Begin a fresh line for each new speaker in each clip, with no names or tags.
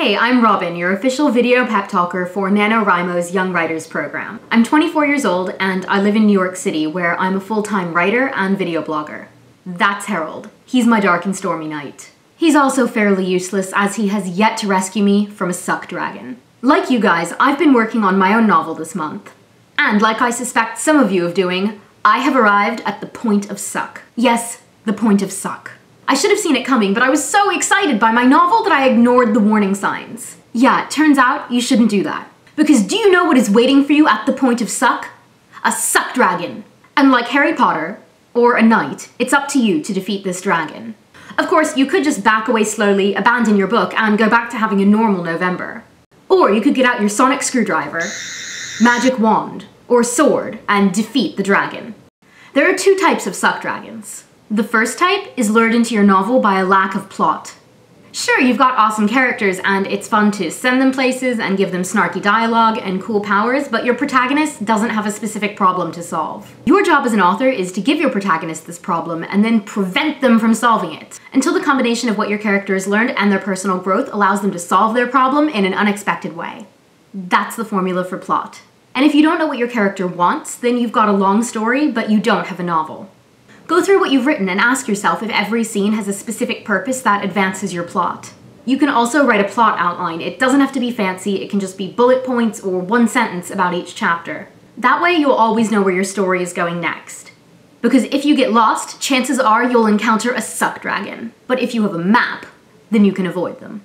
Hey, I'm Robyn, your official video pep talker for NaNoWriMo's Young Writers program. I'm 24 years old and I live in New York City, where I'm a full-time writer and video blogger. That's Harold. He's my dark and stormy knight. He's also fairly useless, as he has yet to rescue me from a suck dragon. Like you guys, I've been working on my own novel this month. And like I suspect some of you of doing, I have arrived at the point of suck. Yes, the point of suck. I should have seen it coming, but I was so excited by my novel that I ignored the warning signs. Yeah, it turns out you shouldn't do that. Because do you know what is waiting for you at the point of suck? A suck dragon. And like Harry Potter, or a knight, it's up to you to defeat this dragon. Of course, you could just back away slowly, abandon your book, and go back to having a normal November. Or you could get out your sonic screwdriver, magic wand, or sword, and defeat the dragon. There are two types of suck dragons. The first type is lured into your novel by a lack of plot. Sure, you've got awesome characters and it's fun to send them places and give them snarky dialogue and cool powers, but your protagonist doesn't have a specific problem to solve. Your job as an author is to give your protagonist this problem and then prevent them from solving it, until the combination of what your characters learned and their personal growth allows them to solve their problem in an unexpected way. That's the formula for plot. And if you don't know what your character wants, then you've got a long story, but you don't have a novel. Go through what you've written and ask yourself if every scene has a specific purpose that advances your plot. You can also write a plot outline. It doesn't have to be fancy, it can just be bullet points or one sentence about each chapter. That way you'll always know where your story is going next. Because if you get lost, chances are you'll encounter a suck dragon. But if you have a map, then you can avoid them.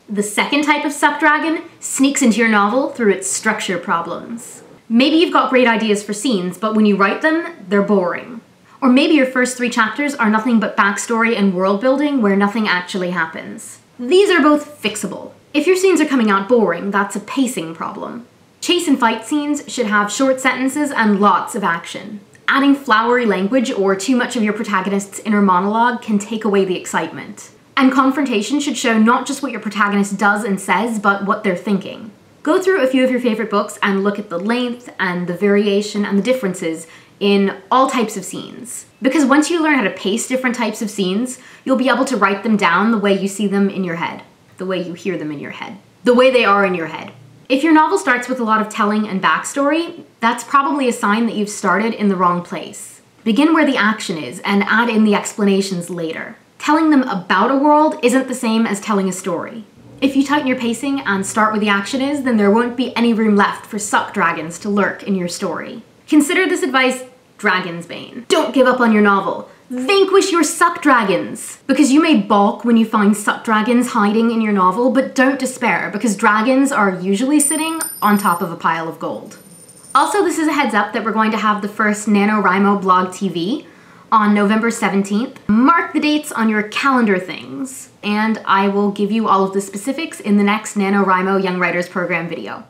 The second type of suck dragon sneaks into your novel through its structure problems. Maybe you've got great ideas for scenes, but when you write them, they're boring. Or maybe your first 3 chapters are nothing but backstory and world building where nothing actually happens. These are both fixable. If your scenes are coming out boring, that's a pacing problem. Chase and fight scenes should have short sentences and lots of action. Adding flowery language or too much of your protagonist's inner monologue can take away the excitement. And confrontation should show not just what your protagonist does and says, but what they're thinking. Go through a few of your favorite books and look at the length and the variation and the differences in all types of scenes. Because once you learn how to pace different types of scenes, you'll be able to write them down the way you see them in your head, the way you hear them in your head, the way they are in your head. If your novel starts with a lot of telling and backstory, that's probably a sign that you've started in the wrong place. Begin where the action is and add in the explanations later. Telling them about a world isn't the same as telling a story. If you tighten your pacing and start where the action is, then there won't be any room left for suck dragons to lurk in your story. Consider this advice Dragon's Bane. Don't give up on your novel. Vanquish your suck dragons! Because you may balk when you find suck dragons hiding in your novel, but don't despair, because dragons are usually sitting on top of a pile of gold. Also, this is a heads up that we're going to have the first NaNoWriMo blog TV on November 17th. Mark the dates on your calendar things, and I will give you all of the specifics in the next NaNoWriMo Young Writers program video.